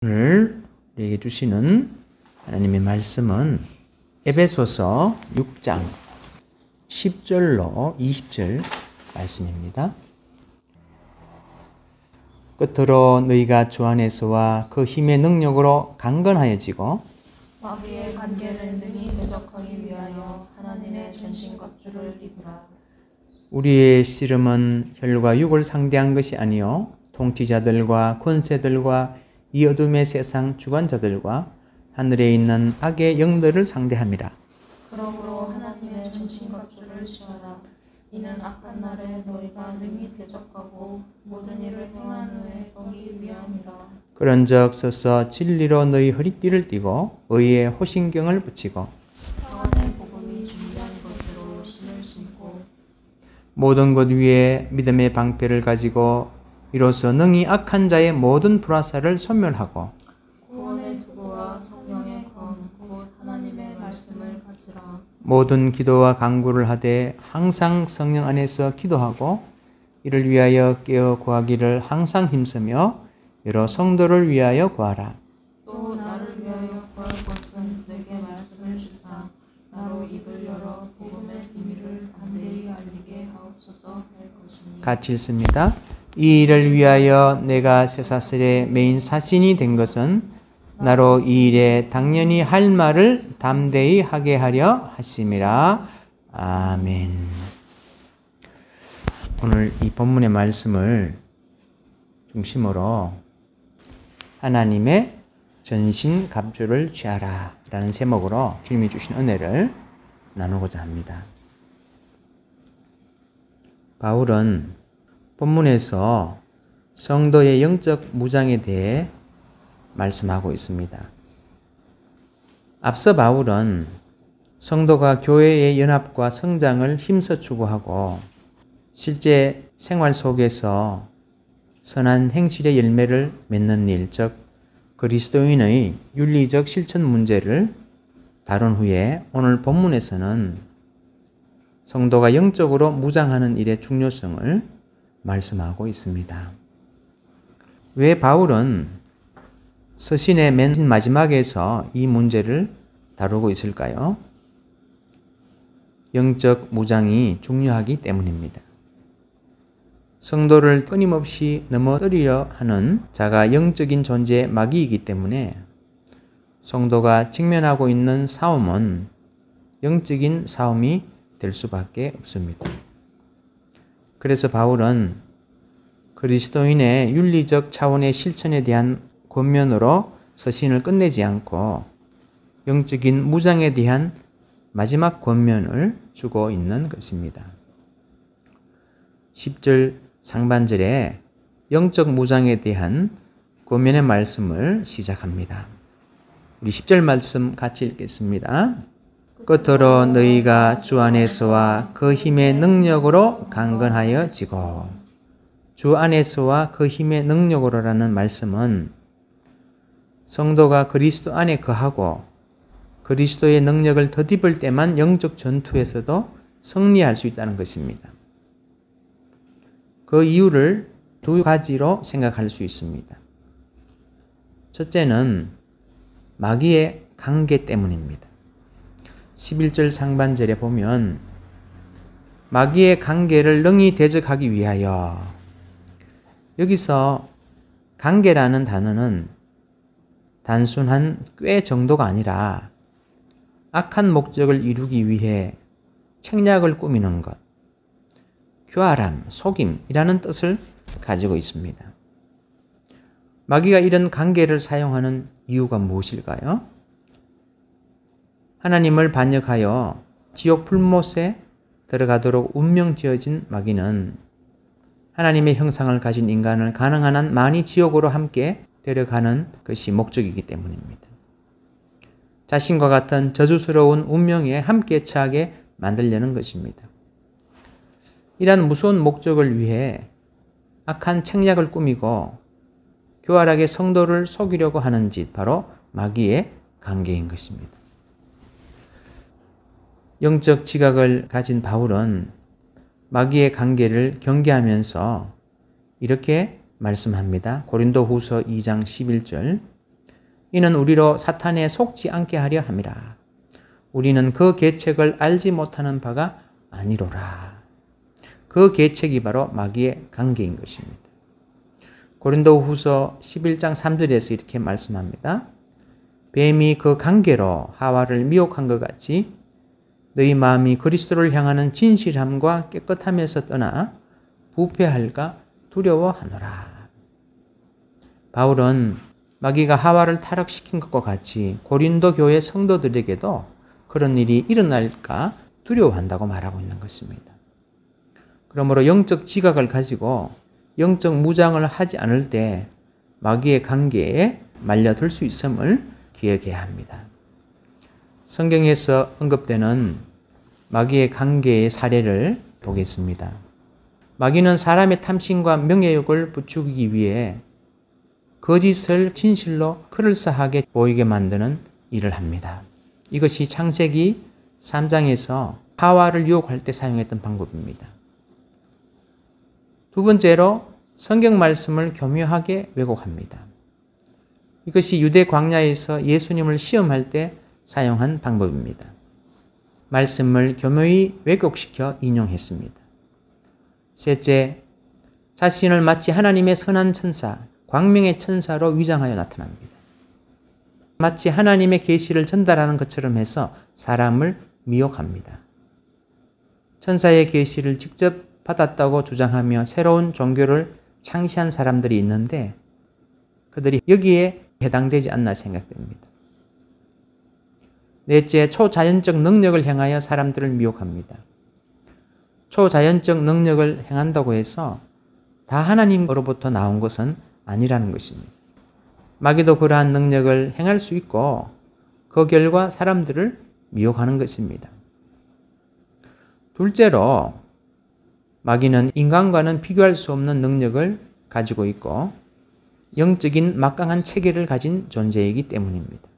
오늘 우리에게 주시는 하나님의 말씀은 에베소서 6장 10절로 20절 말씀입니다. 끝으로 너희가 주 안에서와 그 힘의 능력으로 강건하여지고 마귀의 관계를 능히 대적하기 위하여 하나님의 전신갑주를 입으라. 우리의 씨름은 혈과 육을 상대한 것이 아니요 통치자들과 권세들과 이 어둠의 세상 주관자들과 하늘에 있는 악의 영들을 상대함이라. 그러므로 하나님의 전신갑주를 취하라. 이는 악한 날에 너희가 능히 대적하고 모든 일을 행한 후에 서기 위함이라. 그런즉 서서 진리로 너희 허리띠를 띠고 의의 호신경을 붙이고 평안의 복음이 준비한 것으로 신을 신고 모든 것 위에 믿음의 방패를 가지고 이로써 능히 악한 자의 모든 불화살을 소멸하고 구원의 투구와 성령의 검 곧 하나님의 말씀을 가지라. 모든 기도와 간구를 하되 항상 성령 안에서 기도하고 이를 위하여 깨어 구하기를 항상 힘쓰며 여러 성도를 위하여 구하라. 또 나를 위하여 구할 것은 내게 말씀을 주사 나로 입을 열어 복음의 비밀을 담대히 알리게 하옵소서 할 것이니. 같이 읽습니다. 이 일을 위하여 내가 쇠사슬의 메인 사신이 된 것은 나로 이 일에 당연히 할 말을 담대히 하게 하려 하심이라. 아멘. 오늘 이 본문의 말씀을 중심으로 하나님의 전신 갑주를 취하라 라는 제목으로 주님이 주신 은혜를 나누고자 합니다. 바울은 본문에서 성도의 영적 무장에 대해 말씀하고 있습니다. 앞서 바울은 성도가 교회의 연합과 성장을 힘써 추구하고 실제 생활 속에서 선한 행실의 열매를 맺는 일, 즉 그리스도인의 윤리적 실천 문제를 다룬 후에 오늘 본문에서는 성도가 영적으로 무장하는 일의 중요성을 말씀하고 있습니다. 왜 바울은 서신의 맨 마지막에서 이 문제를 다루고 있을까요? 영적 무장이 중요하기 때문입니다. 성도를 끊임없이 넘어뜨리려 하는 자가 영적인 존재의 마귀이기 때문에 성도가 직면하고 있는 싸움은 영적인 싸움이 될 수밖에 없습니다. 그래서 바울은 그리스도인의 윤리적 차원의 실천에 대한 권면으로 서신을 끝내지 않고 영적인 무장에 대한 마지막 권면을 주고 있는 것입니다. 10절 상반절에 영적 무장에 대한 권면의 말씀을 시작합니다. 우리 10절 말씀 같이 읽겠습니다. 끝으로 너희가 주 안에서와 그 힘의 능력으로 강건하여지고. 주 안에서와 그 힘의 능력으로라는 말씀은 성도가 그리스도 안에 거하고 그리스도의 능력을 덧입을 때만 영적 전투에서도 승리할 수 있다는 것입니다. 그 이유를 두 가지로 생각할 수 있습니다. 첫째는 마귀의 관계 때문입니다. 11절 상반절에 보면 마귀의 관계를 능히 대적하기 위하여, 여기서 관계라는 단어는 단순한 꾀 정도가 아니라 악한 목적을 이루기 위해 책략을 꾸미는 것, 교활함, 속임이라는 뜻을 가지고 있습니다. 마귀가 이런 관계를 사용하는 이유가 무엇일까요? 하나님을 반역하여 지옥 불못에 들어가도록 운명 지어진 마귀는 하나님의 형상을 가진 인간을 가능한 한 많이 지옥으로 함께 데려가는 것이 목적이기 때문입니다. 자신과 같은 저주스러운 운명에 함께 처하게 만들려는 것입니다. 이러한 무서운 목적을 위해 악한 책략을 꾸미고 교활하게 성도를 속이려고 하는 짓, 바로 마귀의 관계인 것입니다. 영적 지각을 가진 바울은 마귀의 관계를 경계하면서 이렇게 말씀합니다. 고린도후서 2장 11절 이는 우리로 사탄에 속지 않게 하려 함이라. 우리는 그 계책을 알지 못하는 바가 아니로라. 그 계책이 바로 마귀의 관계인 것입니다. 고린도후서 11장 3절에서 이렇게 말씀합니다. 뱀이 그 관계로 하와를 미혹한 것 같이 너희 마음이 그리스도를 향하는 진실함과 깨끗함에서 떠나 부패할까 두려워하노라. 바울은 마귀가 하와를 타락시킨 것과 같이 고린도 교회 성도들에게도 그런 일이 일어날까 두려워한다고 말하고 있는 것입니다. 그러므로 영적 지각을 가지고 영적 무장을 하지 않을 때 마귀의 관계에 말려들 수 있음을 기억해야 합니다. 성경에서 언급되는 마귀의 관계의 사례를 보겠습니다. 마귀는 사람의 탐심과 명예욕을 부추기기 위해 거짓을 진실로 그럴싸하게 보이게 만드는 일을 합니다. 이것이 창세기 3장에서 하와를 유혹할 때 사용했던 방법입니다. 두 번째로 성경 말씀을 교묘하게 왜곡합니다. 이것이 유대 광야에서 예수님을 시험할 때 사용한 방법입니다. 말씀을 교묘히 왜곡시켜 인용했습니다. 셋째, 자신을 마치 하나님의 선한 천사, 광명의 천사로 위장하여 나타납니다. 마치 하나님의 계시를 전달하는 것처럼 해서 사람을 미혹합니다. 천사의 계시를 직접 받았다고 주장하며 새로운 종교를 창시한 사람들이 있는데 그들이 여기에 해당되지 않나 생각됩니다. 넷째, 초자연적 능력을 행하여 사람들을 미혹합니다. 초자연적 능력을 행한다고 해서 다 하나님으로부터 나온 것은 아니라는 것입니다. 마귀도 그러한 능력을 행할 수 있고 그 결과 사람들을 미혹하는 것입니다. 둘째로 마귀는 인간과는 비교할 수 없는 능력을 가지고 있고 영적인 막강한 체계를 가진 존재이기 때문입니다.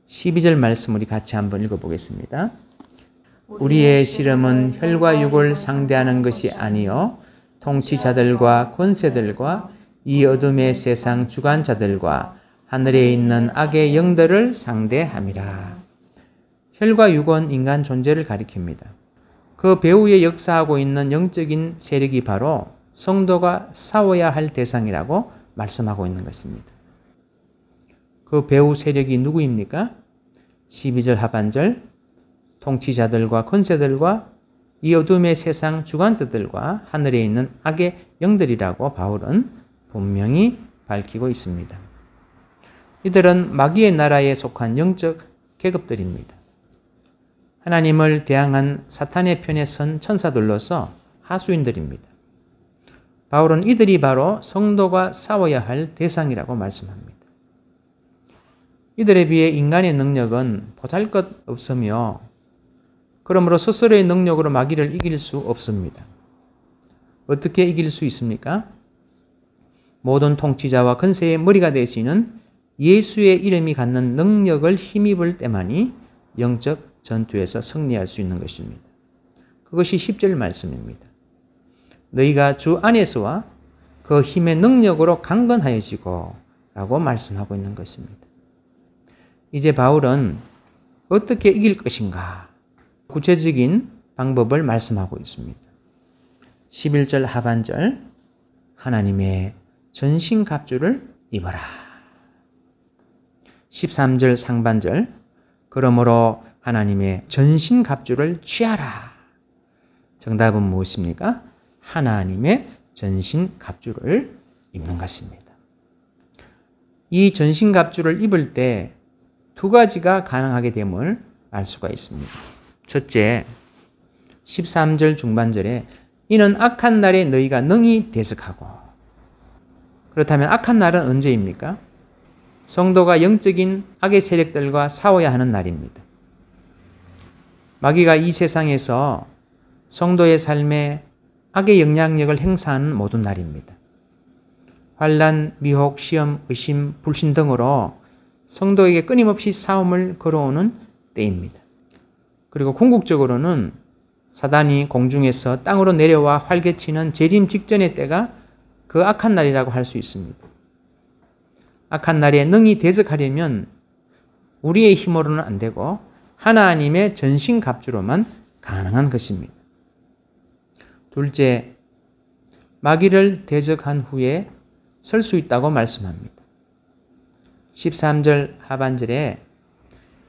12절 말씀 우리 같이 한번 읽어보겠습니다. 우리의 씨름은 혈과 육을 상대하는 것이 아니요 통치자들과 권세들과 이 어둠의 세상 주관자들과 하늘에 있는 악의 영들을 상대함이라. 혈과 육은 인간 존재를 가리킵니다. 그 배후에 역사하고 있는 영적인 세력이 바로 성도가 싸워야 할 대상이라고 말씀하고 있는 것입니다. 그 배후 세력이 누구입니까? 12절 하반절 통치자들과 권세들과 이 어둠의 세상 주관자들과 하늘에 있는 악의 영들이라고 바울은 분명히 밝히고 있습니다. 이들은 마귀의 나라에 속한 영적 계급들입니다. 하나님을 대항한 사탄의 편에 선 천사들로서 하수인들입니다. 바울은 이들이 바로 성도가 싸워야 할 대상이라고 말씀합니다. 이들에 비해 인간의 능력은 보잘것없으며 그러므로 스스로의 능력으로 마귀를 이길 수 없습니다. 어떻게 이길 수 있습니까? 모든 통치자와 권세의 머리가 되시는 예수의 이름이 갖는 능력을 힘입을 때만이 영적 전투에서 승리할 수 있는 것입니다. 그것이 10절 말씀입니다. 너희가 주 안에서와 그 힘의 능력으로 강건하여지고 라고 말씀하고 있는 것입니다. 이제 바울은 어떻게 이길 것인가 구체적인 방법을 말씀하고 있습니다. 11절 하반절 하나님의 전신갑주를 입어라. 13절 상반절 그러므로 하나님의 전신갑주를 취하라. 정답은 무엇입니까? 하나님의 전신갑주를 입는 것입니다. 이 전신갑주를 입을 때 두 가지가 가능하게 됨을 알 수가 있습니다. 첫째, 13절 중반절에 이는 악한 날에 너희가 능히 대적하고. 그렇다면 악한 날은 언제입니까? 성도가 영적인 악의 세력들과 싸워야 하는 날입니다. 마귀가 이 세상에서 성도의 삶에 악의 영향력을 행사하는 모든 날입니다. 환난, 미혹, 시험, 의심, 불신 등으로 성도에게 끊임없이 싸움을 걸어오는 때입니다. 그리고 궁극적으로는 사단이 공중에서 땅으로 내려와 활개치는 재림 직전의 때가 그 악한 날이라고 할 수 있습니다. 악한 날에 능히 대적하려면 우리의 힘으로는 안 되고 하나님의 전신갑주로만 가능한 것입니다. 둘째, 마귀를 대적한 후에 설 수 있다고 말씀합니다. 13절 하반절에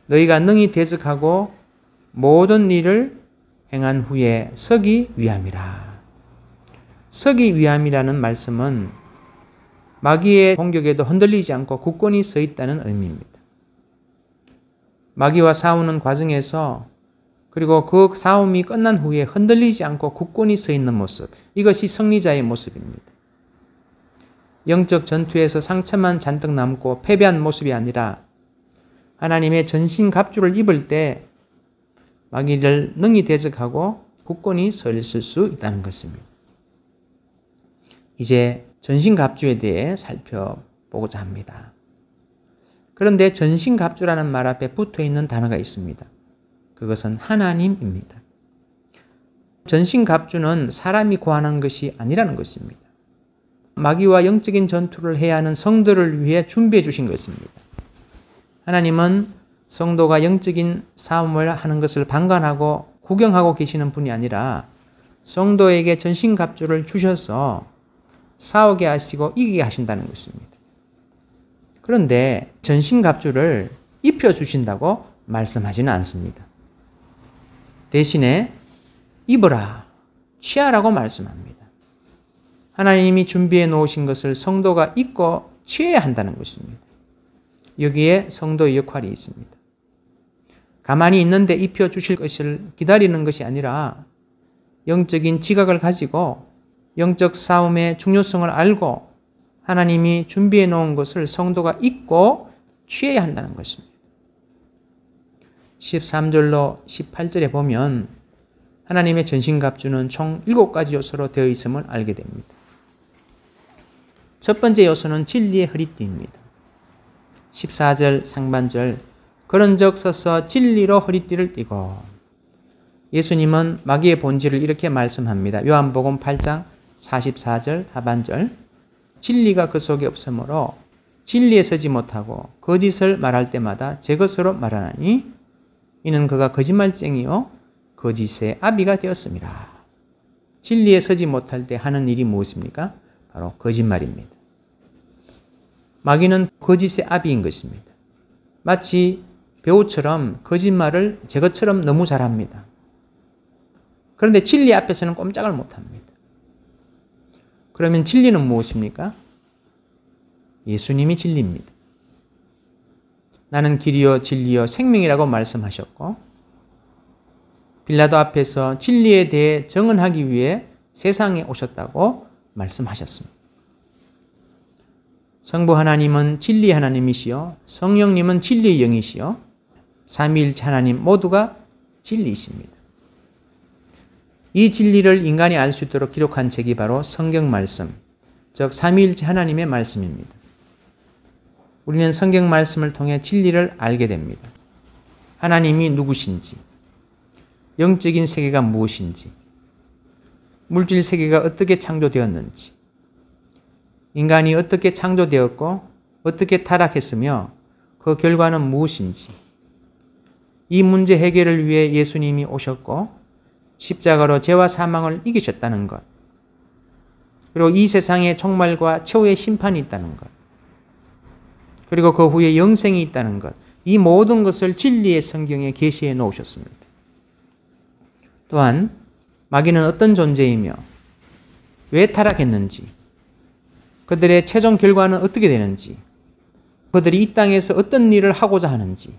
너희가 능히 대적하고 모든 일을 행한 후에 서기 위함이라. 서기 위함이라는 말씀은 마귀의 공격에도 흔들리지 않고 굳건히 서 있다는 의미입니다. 마귀와 싸우는 과정에서 그리고 그 싸움이 끝난 후에 흔들리지 않고 굳건히 서 있는 모습, 이것이 승리자의 모습입니다. 영적 전투에서 상처만 잔뜩 남고 패배한 모습이 아니라 하나님의 전신갑주를 입을 때 마귀를 능히 대적하고 굳건히 서 있을 수 있다는 것입니다. 이제 전신갑주에 대해 살펴보고자 합니다. 그런데 전신갑주라는 말 앞에 붙어있는 단어가 있습니다. 그것은 하나님입니다. 전신갑주는 사람이 구하는 것이 아니라는 것입니다. 마귀와 영적인 전투를 해야 하는 성도를 위해 준비해 주신 것입니다. 하나님은 성도가 영적인 싸움을 하는 것을 방관하고 구경하고 계시는 분이 아니라 성도에게 전신갑주를 주셔서 싸우게 하시고 이기게 하신다는 것입니다. 그런데 전신갑주를 입혀주신다고 말씀하지는 않습니다. 대신에 입으라, 취하라고 말씀합니다. 하나님이 준비해 놓으신 것을 성도가 입고 취해야 한다는 것입니다. 여기에 성도의 역할이 있습니다. 가만히 있는데 입혀주실 것을 기다리는 것이 아니라 영적인 지각을 가지고 영적 싸움의 중요성을 알고 하나님이 준비해 놓은 것을 성도가 입고 취해야 한다는 것입니다. 13절로 18절에 보면 하나님의 전신갑주는 총 7가지 요소로 되어 있음을 알게 됩니다. 첫 번째 요소는 진리의 허리띠입니다. 14절 상반절 그런즉 서서 진리로 허리띠를 띠고. 예수님은 마귀의 본질을 이렇게 말씀합니다. 요한복음 8장 44절 하반절 진리가 그 속에 없으므로 진리에 서지 못하고 거짓을 말할 때마다 제 것으로 말하나니 이는 그가 거짓말쟁이요 거짓의 아비가 되었습니다. 진리에 서지 못할 때 하는 일이 무엇입니까? 바로 거짓말입니다. 마귀는 거짓의 아비인 것입니다. 마치 배우처럼 거짓말을 제 것처럼 너무 잘합니다. 그런데 진리 앞에서는 꼼짝을 못합니다. 그러면 진리는 무엇입니까? 예수님이 진리입니다. 나는 길이요 진리요 생명이라고 말씀하셨고 빌라도 앞에서 진리에 대해 증언하기 위해 세상에 오셨다고 말씀하셨습니다. 성부 하나님은 진리 하나님이시요 성령님은 진리의 영이시요 삼위일체 하나님 모두가 진리이십니다. 이 진리를 인간이 알 수 있도록 기록한 책이 바로 성경 말씀, 즉 삼위일체 하나님의 말씀입니다. 우리는 성경 말씀을 통해 진리를 알게 됩니다. 하나님이 누구신지, 영적인 세계가 무엇인지, 물질 세계가 어떻게 창조되었는지, 인간이 어떻게 창조되었고 어떻게 타락했으며 그 결과는 무엇인지, 이 문제 해결을 위해 예수님이 오셨고 십자가로 죄와 사망을 이기셨다는 것, 그리고 이 세상에 종말과 최후의 심판이 있다는 것, 그리고 그 후에 영생이 있다는 것, 이 모든 것을 진리의 성경에 계시해 놓으셨습니다. 또한 마귀는 어떤 존재이며 왜 타락했는지, 그들의 최종 결과는 어떻게 되는지, 그들이 이 땅에서 어떤 일을 하고자 하는지,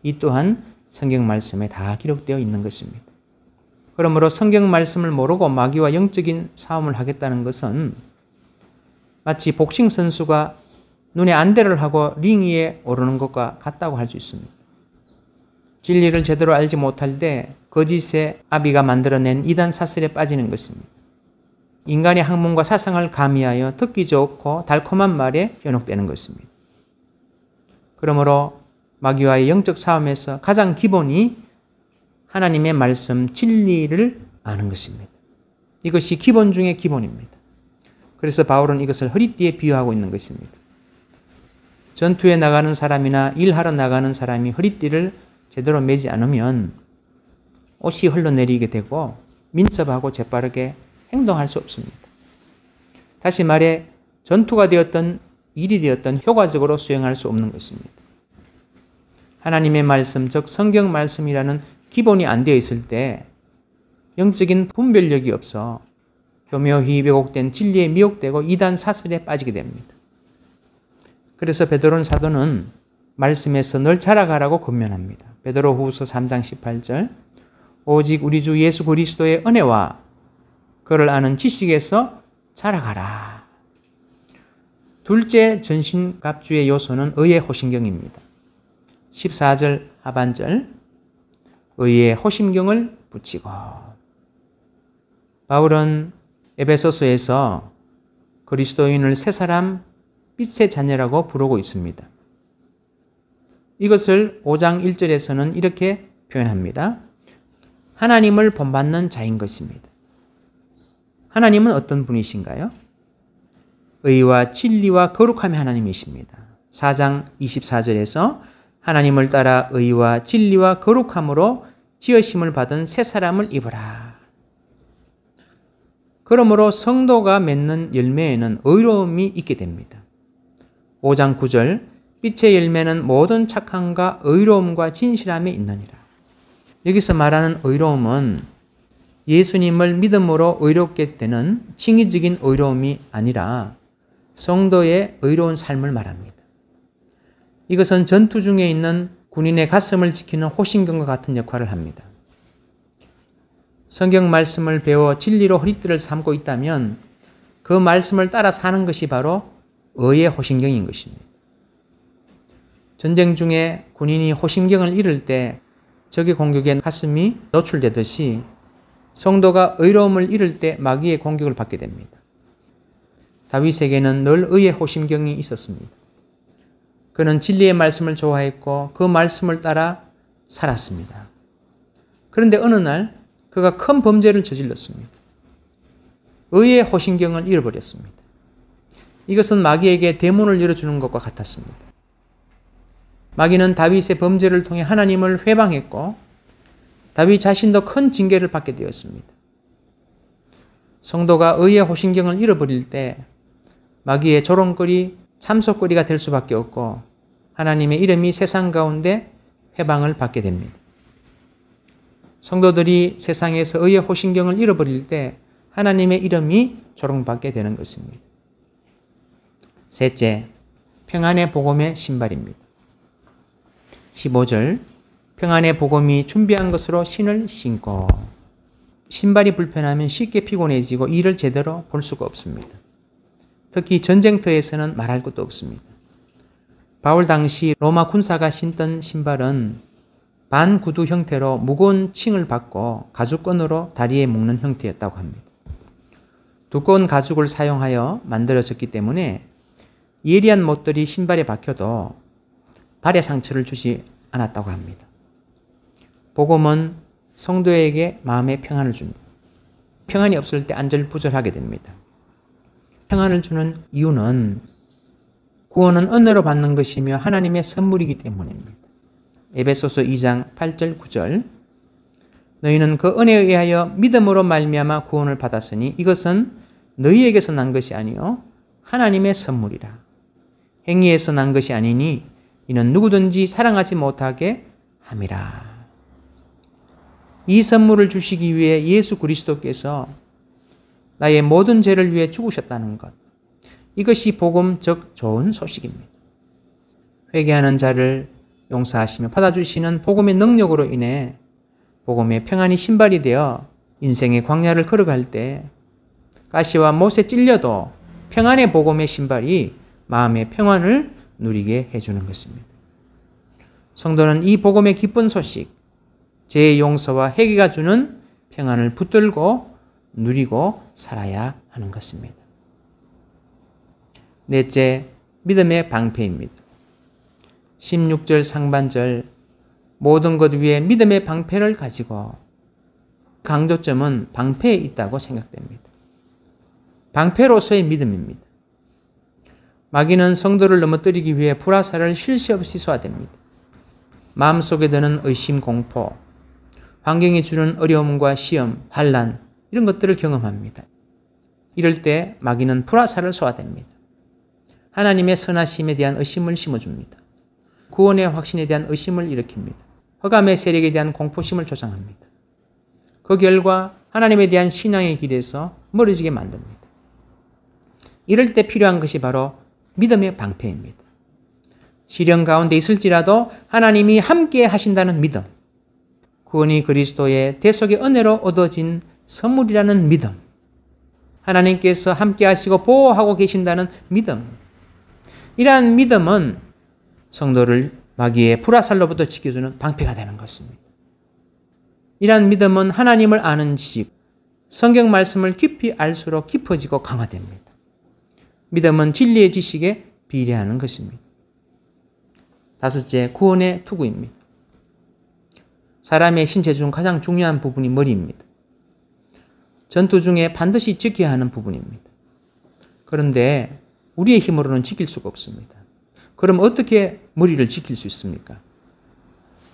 이 또한 성경 말씀에 다 기록되어 있는 것입니다. 그러므로 성경 말씀을 모르고 마귀와 영적인 싸움을 하겠다는 것은 마치 복싱 선수가 눈에 안대를 하고 링 위에 오르는 것과 같다고 할 수 있습니다. 진리를 제대로 알지 못할 때 거짓의 아비가 만들어낸 이단 사슬에 빠지는 것입니다. 인간의 학문과 사상을 가미하여 듣기 좋고 달콤한 말에 현혹되는 것입니다. 그러므로 마귀와의 영적 싸움에서 가장 기본이 하나님의 말씀 진리를 아는 것입니다. 이것이 기본 중의 기본입니다. 그래서 바울은 이것을 허리띠에 비유하고 있는 것입니다. 전투에 나가는 사람이나 일하러 나가는 사람이 허리띠를 제대로 매지 않으면 옷이 흘러내리게 되고 민첩하고 재빠르게 행동할 수 없습니다. 다시 말해 전투가 되었던 일이 되었던 효과적으로 수행할 수 없는 것입니다. 하나님의 말씀, 즉 성경 말씀이라는 기본이 안 되어 있을 때 영적인 분별력이 없어 교묘히 왜곡된 진리에 미혹되고 이단 사슬에 빠지게 됩니다. 그래서 베드로 사도는 말씀에서 늘 자라가라고 권면합니다. 베드로후서 3장 18절 오직 우리 주 예수 그리스도의 은혜와 그를 아는 지식에서 자라가라. 둘째 전신갑주의 요소는 의의 호심경입니다. 14절 하반절 의의 호심경을 붙이고. 바울은 에베소서에서 그리스도인을 새 사람 빛의 자녀라고 부르고 있습니다. 이것을 5장 1절에서는 이렇게 표현합니다. 하나님을 본받는 자인 것입니다. 하나님은 어떤 분이신가요? 의와 진리와 거룩함의 하나님이십니다. 4장 24절에서 하나님을 따라 의와 진리와 거룩함으로 지으심을 받은 새 사람을 입으라. 그러므로 성도가 맺는 열매에는 의로움이 있게 됩니다. 5장 9절 빛의 열매는 모든 착함과 의로움과 진실함이 있느니라. 여기서 말하는 의로움은 예수님을 믿음으로 의롭게 되는 칭의적인 의로움이 아니라 성도의 의로운 삶을 말합니다. 이것은 전투 중에 있는 군인의 가슴을 지키는 호신경과 같은 역할을 합니다. 성경 말씀을 배워 진리로 허리띠를 삼고 있다면 그 말씀을 따라 사는 것이 바로 의의 호신경인 것입니다. 전쟁 중에 군인이 호신경을 잃을 때 적의 공격에 가슴이 노출되듯이 성도가 의로움을 잃을 때 마귀의 공격을 받게 됩니다. 다윗에게는 늘 의의 호심경이 있었습니다. 그는 진리의 말씀을 좋아했고 그 말씀을 따라 살았습니다. 그런데 어느 날 그가 큰 범죄를 저질렀습니다. 의의 호심경을 잃어버렸습니다. 이것은 마귀에게 대문을 열어주는 것과 같았습니다. 마귀는 다윗의 범죄를 통해 하나님을 회방했고 다윗 자신도 큰 징계를 받게 되었습니다. 성도가 의의 호신경을 잃어버릴 때 마귀의 조롱거리, 참소거리가 될 수밖에 없고 하나님의 이름이 세상 가운데 회방을 받게 됩니다. 성도들이 세상에서 의의 호신경을 잃어버릴 때 하나님의 이름이 조롱받게 되는 것입니다. 셋째, 평안의 복음의 신발입니다. 15절 평안의 복음이 준비한 것으로 신을 신고. 신발이 불편하면 쉽게 피곤해지고 일을 제대로 볼 수가 없습니다. 특히 전쟁터에서는 말할 것도 없습니다. 바울 당시 로마 군사가 신던 신발은 반구두 형태로 무거운 층을 받고 가죽끈으로 다리에 묶는 형태였다고 합니다. 두꺼운 가죽을 사용하여 만들어졌기 때문에 예리한 못들이 신발에 박혀도 발에 상처를 주지 않았다고 합니다. 복음은 성도에게 마음의 평안을 줍니다. 평안이 없을 때 안절부절하게 됩니다. 평안을 주는 이유는 구원은 은혜로 받는 것이며 하나님의 선물이기 때문입니다. 에베소서 2장 8절 9절 너희는 그 은혜에 의하여 믿음으로 말미암아 구원을 받았으니 이것은 너희에게서 난 것이 아니요 하나님의 선물이라. 행위에서 난 것이 아니니 이는 누구든지 사랑하지 못하게 함이라. 이 선물을 주시기 위해 예수 그리스도께서 나의 모든 죄를 위해 죽으셨다는 것. 이것이 복음 즉 좋은 소식입니다. 회개하는 자를 용서하시며 받아주시는 복음의 능력으로 인해 복음의 평안이 신발이 되어 인생의 광야를 걸어갈 때 가시와 못에 찔려도 평안의 복음의 신발이 마음의 평안을 누리게 해주는 것입니다. 성도는 이 복음의 기쁜 소식, 죄의 용서와 회개가 주는 평안을 붙들고 누리고 살아야 하는 것입니다. 넷째, 믿음의 방패입니다. 16절 상반절 모든 것 위에 믿음의 방패를 가지고 강조점은 방패에 있다고 생각됩니다. 방패로서의 믿음입니다. 마귀는 성도를 넘어뜨리기 위해 불화살을 쉴 새 없이 쏘아댑니다. 마음속에 드는 의심, 공포, 환경이 주는 어려움과 시험, 환난 이런 것들을 경험합니다. 이럴 때 마귀는 불화살을 쏘아댑니다. 하나님의 선하심에 대한 의심을 심어줍니다. 구원의 확신에 대한 의심을 일으킵니다. 흑암의 세력에 대한 공포심을 조장합니다. 그 결과 하나님에 대한 신앙의 길에서 멀어지게 만듭니다. 이럴 때 필요한 것이 바로 믿음의 방패입니다. 시련 가운데 있을지라도 하나님이 함께 하신다는 믿음, 구원이 그리스도의 대속의 은혜로 얻어진 선물이라는 믿음, 하나님께서 함께 하시고 보호하고 계신다는 믿음, 이러한 믿음은 성도를 마귀의 불화살로부터 지켜주는 방패가 되는 것입니다. 이러한 믿음은 하나님을 아는 지식, 성경 말씀을 깊이 알수록 깊어지고 강화됩니다. 믿음은 진리의 지식에 비례하는 것입니다. 다섯째, 구원의 투구입니다. 사람의 신체 중 가장 중요한 부분이 머리입니다. 전투 중에 반드시 지켜야 하는 부분입니다. 그런데 우리의 힘으로는 지킬 수가 없습니다. 그럼 어떻게 머리를 지킬 수 있습니까?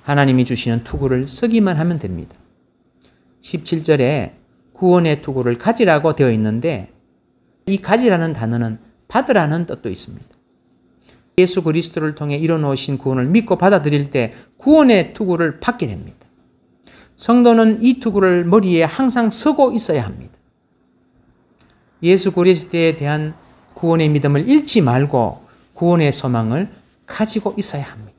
하나님이 주시는 투구를 쓰기만 하면 됩니다. 17절에 구원의 투구를 가지라고 되어 있는데 이 가지라는 단어는 받으라는 뜻도 있습니다. 예수 그리스도를 통해 이뤄놓으신 구원을 믿고 받아들일 때 구원의 투구를 받게 됩니다. 성도는 이 투구를 머리에 항상 쓰고 있어야 합니다. 예수 그리스도에 대한 구원의 믿음을 잃지 말고 구원의 소망을 가지고 있어야 합니다.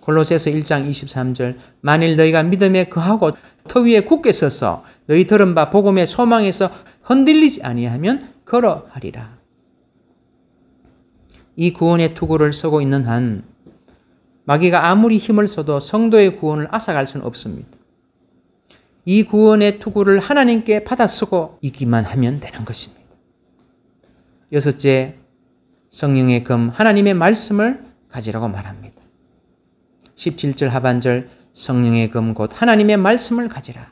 골로새서 1장 23절 만일 너희가 믿음에 거하고 터 위에 굳게 서서 너희 들은 바 복음의 소망에서 흔들리지 아니하면 걸어하리라. 이 구원의 투구를 쓰고 있는 한 마귀가 아무리 힘을 써도 성도의 구원을 앗아갈 수는 없습니다. 이 구원의 투구를 하나님께 받아 쓰고 있기만 하면 되는 것입니다. 여섯째, 성령의 금 하나님의 말씀을 가지라고 말합니다. 17절 하반절 성령의 금 곧 하나님의 말씀을 가지라.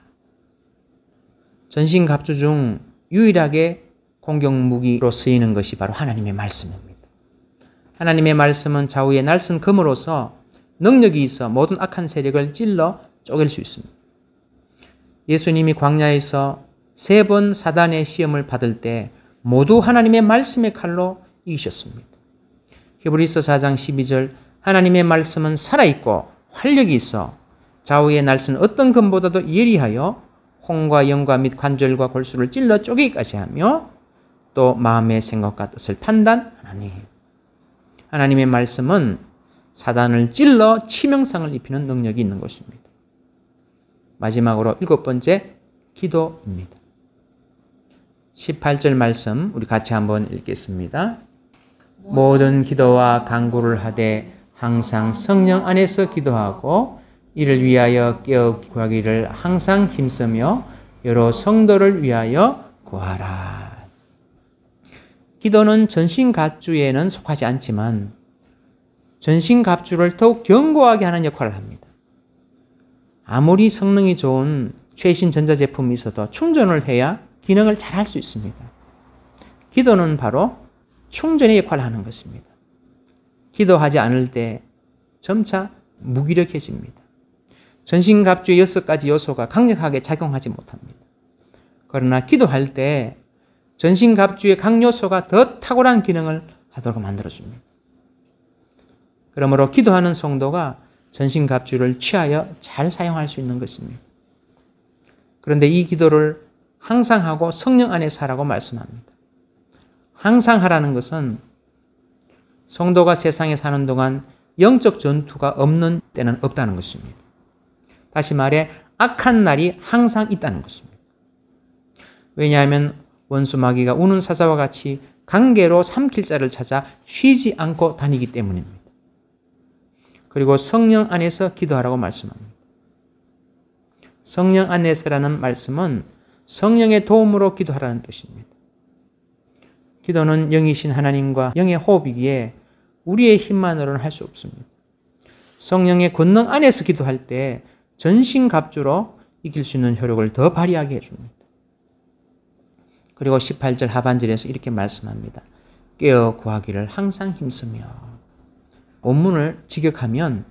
전신갑주 중 유일하게 공격무기로 쓰이는 것이 바로 하나님의 말씀입니다. 하나님의 말씀은 좌우의 날선 금으로서 능력이 있어 모든 악한 세력을 찔러 쪼갤 수 있습니다. 예수님이 광야에서 3번 사단의 시험을 받을 때 모두 하나님의 말씀의 칼로 이기셨습니다. 히브리서 4장 12절 하나님의 말씀은 살아있고 활력이 있어 좌우의 날선 어떤 금보다도 예리하여 홍과 영과 및 관절과 골수를 찔러 쪼개기까지 하며 또 마음의 생각과 뜻을 판단하나니. 하나님의 말씀은 사단을 찔러 치명상을 입히는 능력이 있는 것입니다. 마지막으로 7번째, 기도입니다. 18절 말씀 우리 같이 한번 읽겠습니다. 모든 기도와 간구를 하되 항상 성령 안에서 기도하고 이를 위하여 깨어 구하기를 항상 힘쓰며 여러 성도를 위하여 구하라. 기도는 전신갑주에는 속하지 않지만 전신갑주를 더욱 견고하게 하는 역할을 합니다. 아무리 성능이 좋은 최신 전자제품이 있어도 충전을 해야 기능을 잘 할 수 있습니다. 기도는 바로 충전의 역할을 하는 것입니다. 기도하지 않을 때 점차 무기력해집니다. 전신갑주의 6가지 요소가 강력하게 작용하지 못합니다. 그러나 기도할 때 전신갑주의 각 요소가 더 탁월한 기능을 하도록 만들어줍니다. 그러므로 기도하는 성도가 전신갑주를 취하여 잘 사용할 수 있는 것입니다. 그런데 이 기도를 항상 하고 성령 안에서 하라고 말씀합니다. 항상 하라는 것은 성도가 세상에 사는 동안 영적 전투가 없는 때는 없다는 것입니다. 다시 말해 악한 날이 항상 있다는 것입니다. 왜냐하면 원수 마귀가 우는 사자와 같이 강계로 삼킬 자를 찾아 쉬지 않고 다니기 때문입니다. 그리고 성령 안에서 기도하라고 말씀합니다. 성령 안에서라는 말씀은 성령의 도움으로 기도하라는 뜻입니다. 기도는 영이신 하나님과 영의 호흡이기에 우리의 힘만으로는 할 수 없습니다. 성령의 권능 안에서 기도할 때 전신갑주로 이길 수 있는 효력을 더 발휘하게 해줍니다. 그리고 18절 하반절에서 이렇게 말씀합니다. 깨어 구하기를 항상 힘쓰며. 원문을 직역하면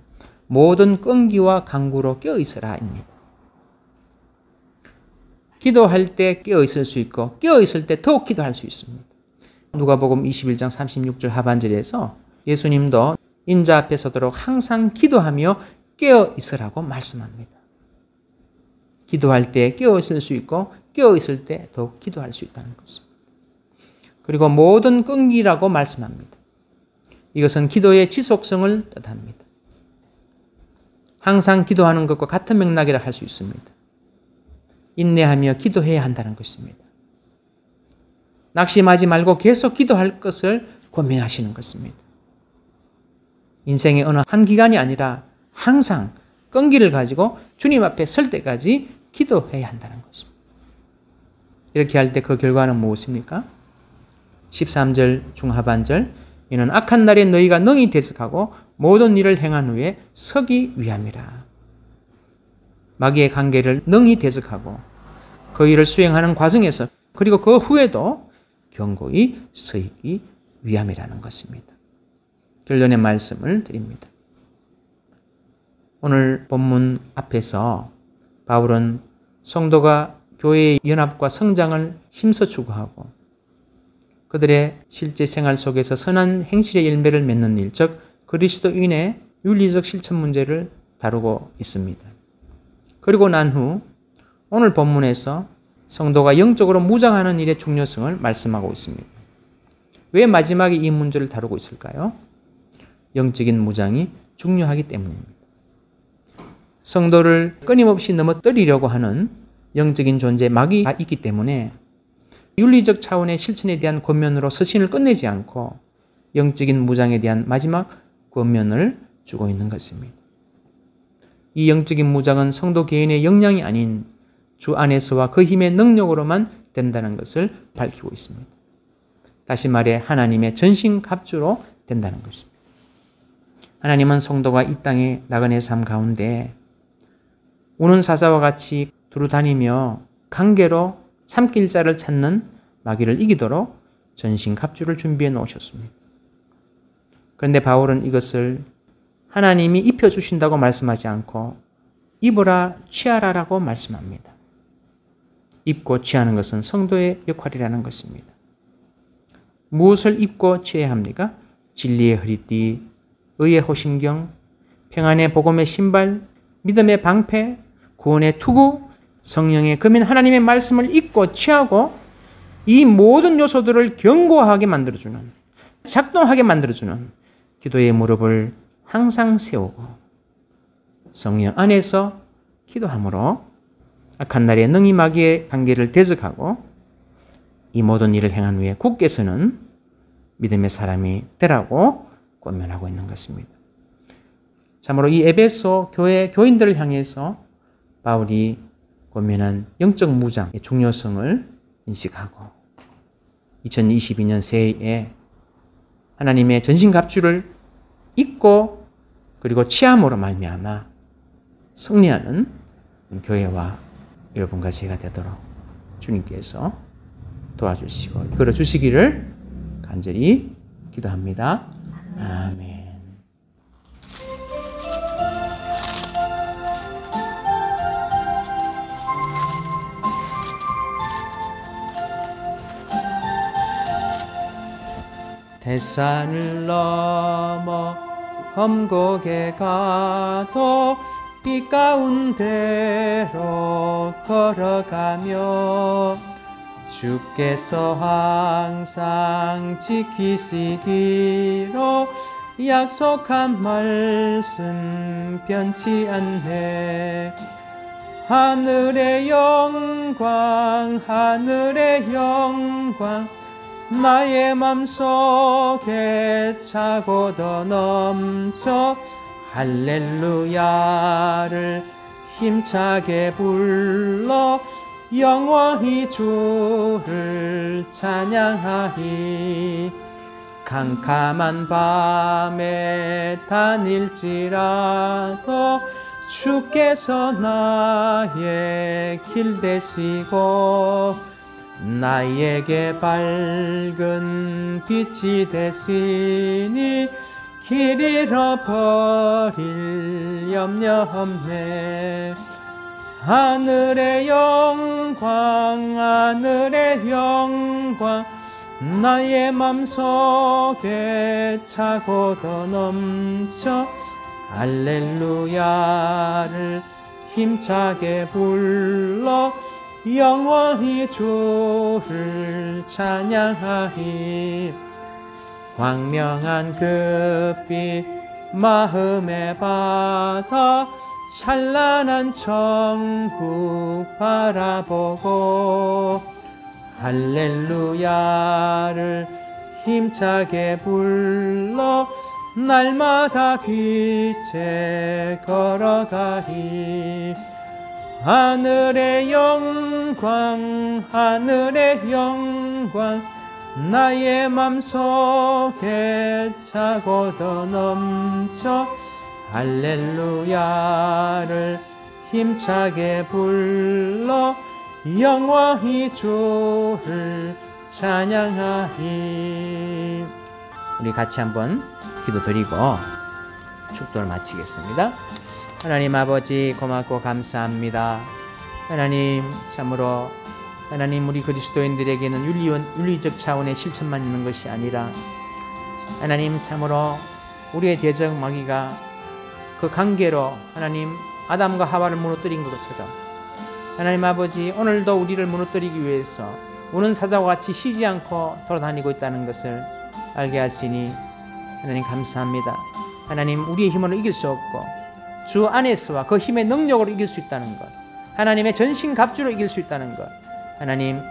모든 끈기와 강구로 깨어 있으라입니다. 기도할 때 깨어 있을 수 있고 깨어 있을 때 더욱 기도할 수 있습니다. 누가복음 21장 36절 하반절에서 예수님도 인자 앞에 서도록 항상 기도하며 깨어 있으라고 말씀합니다. 기도할 때 깨어 있을 수 있고 깨어 있을 때 더욱 기도할 수 있다는 것입니다. 그리고 모든 끈기라고 말씀합니다. 이것은 기도의 지속성을 뜻합니다. 항상 기도하는 것과 같은 맥락이라 할 수 있습니다. 인내하며 기도해야 한다는 것입니다. 낙심하지 말고 계속 기도할 것을 고민하시는 것입니다. 인생의 어느 한 기간이 아니라 항상 끈기를 가지고 주님 앞에 설 때까지 기도해야 한다는 것입니다. 이렇게 할 때 그 결과는 무엇입니까? 13절 중하반절, 이는 악한 날에 너희가 능히 대적하고 모든 일을 행한 후에 서기 위함이라. 마귀의 관계를 능히 대적하고 그 일을 수행하는 과정에서 그리고 그 후에도 견고히 서기 위함이라는 것입니다. 결론의 말씀을 드립니다. 오늘 본문 앞에서 바울은 성도가 교회의 연합과 성장을 힘써 추구하고 그들의 실제 생활 속에서 선한 행실의 열매를 맺는 일, 즉 그리스도인의 윤리적 실천 문제를 다루고 있습니다. 그리고 난 후 오늘 본문에서 성도가 영적으로 무장하는 일의 중요성을 말씀하고 있습니다. 왜 마지막에 이 문제를 다루고 있을까요? 영적인 무장이 중요하기 때문입니다. 성도를 끊임없이 넘어뜨리려고 하는 영적인 존재 마귀가 있기 때문에 윤리적 차원의 실천에 대한 권면으로 서신을 끝내지 않고 영적인 무장에 대한 마지막 권면을 주고 있는 것입니다. 이 영적인 무장은 성도 개인의 역량이 아닌 주 안에서와 그 힘의 능력으로만 된다는 것을 밝히고 있습니다. 다시 말해 하나님의 전신갑주로 된다는 것입니다. 하나님은 성도가 이 땅의 나그네 삶 가운데 우는 사자와 같이 두루다니며 관계로 삼킬 자를 찾는 마귀를 이기도록 전신갑주를 준비해 놓으셨습니다. 그런데 바울은 이것을 하나님이 입혀주신다고 말씀하지 않고 입으라 취하라라고 말씀합니다. 입고 취하는 것은 성도의 역할이라는 것입니다. 무엇을 입고 취해야 합니까? 진리의 허리띠, 의의 호심경, 평안의 복음의 신발, 믿음의 방패, 구원의 투구, 성령의 금인 하나님의 말씀을 입고 취하고 이 모든 요소들을 견고하게 만들어주는, 작동하게 만들어주는 기도의 무릎을 항상 세우고 성령 안에서 기도함으로 악한 날에 능히 마귀의 관계를 대적하고 이 모든 일을 행한 후에 굳게 서는 믿음의 사람이 되라고 권면하고 있는 것입니다. 참으로 이 에베소 교회 교인들을 향해서 바울이 권면한 영적 무장의 중요성을 인식하고 2022년 새해에 하나님의 전신갑주를 입고 그리고 취함으로 말미암아 승리하는 교회와 여러분과 제가 되도록 주님께서 도와주시고 이끌어 주시기를 간절히 기도합니다. 아멘. 대산을 넘어 험곡에 가도 이 가운데로 걸어가며 주께서 항상 지키시기로 약속한 말씀 변치 않네. 하늘의 영광 하늘의 영광 나의 맘속에 차고 더 넘쳐 할렐루야를 힘차게 불러 영원히 주를 찬양하리. 캄캄한 밤에 다닐지라도 주께서 나의 길 되시고 나에게 밝은 빛이 되시니 길 잃어버릴 염려 없네. 하늘의 영광 하늘의 영광 나의 맘속에 차고 더 넘쳐 할렐루야를 힘차게 불러 영원히 주를 찬양하리. 광명한 급빛 마음에 받아 찬란한 천국 바라보고 할렐루야를 힘차게 불러 날마다 빛에 걸어가리. 하늘의 영광 하늘의 영광 나의 맘속에 차고 더 넘쳐 할렐루야를 힘차게 불러 영원히 주를 찬양하리. 우리 같이 한번 기도드리고 축도를 마치겠습니다. 하나님 아버지 고맙고 감사합니다. 하나님 참으로 하나님 우리 그리스도인들에게는 윤리적 차원의 실천만 있는 것이 아니라 하나님 참으로 우리의 대적 마귀가 그 관계로 하나님 아담과 하와를 무너뜨린 것처럼 하나님 아버지 오늘도 우리를 무너뜨리기 위해서 우는 사자와 같이 쉬지 않고 돌아다니고 있다는 것을 알게 하시니 하나님 감사합니다. 하나님 우리의 힘으로 이길 수 없고 주 안에서와 그 힘의 능력으로 이길 수 있다는 것, 하나님의 전신갑주로 이길 수 있다는 것 하나님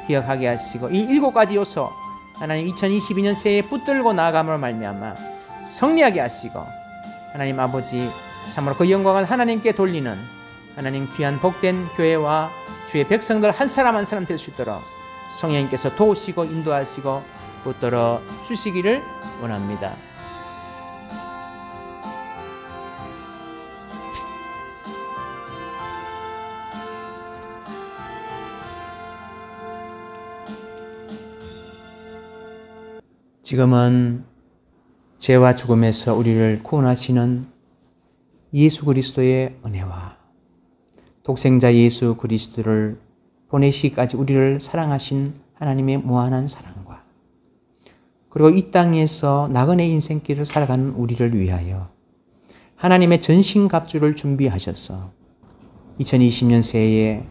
기억하게 하시고 이 7가지 요소 하나님 2022년 새해에 붙들고 나아감으로 말미암아 승리하게 하시고 하나님 아버지 참으로 그 영광을 하나님께 돌리는 하나님 귀한 복된 교회와 주의 백성들 한 사람 한 사람 될 수 있도록 성령님께서 도우시고 인도하시고 붙들어 주시기를 원합니다. 지금은 죄와 죽음에서 우리를 구원하시는 예수 그리스도의 은혜와 독생자 예수 그리스도를 보내시기까지 우리를 사랑하신 하나님의 무한한 사랑과 그리고 이 땅에서 나그네 인생길을 살아가는 우리를 위하여 하나님의 전신갑주를 준비하셔서 2020년 새해에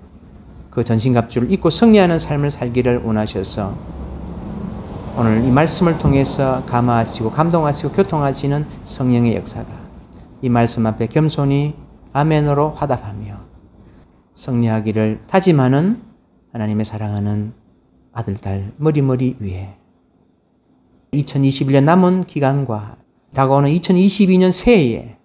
그 전신갑주를 입고 승리하는 삶을 살기를 원하셔서 오늘 이 말씀을 통해서 감화하시고 감동하시고 교통하시는 성령의 역사가 이 말씀 앞에 겸손히 아멘으로 화답하며 승리하기를 다짐하는 하나님의 사랑하는 아들, 딸 머리 위에 2021년 남은 기간과 다가오는 2022년 새해에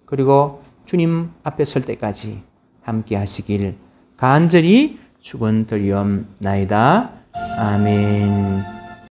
그리고 주님 앞에 설 때까지 함께 하시길 간절히 축원드리옵나이다. 아멘.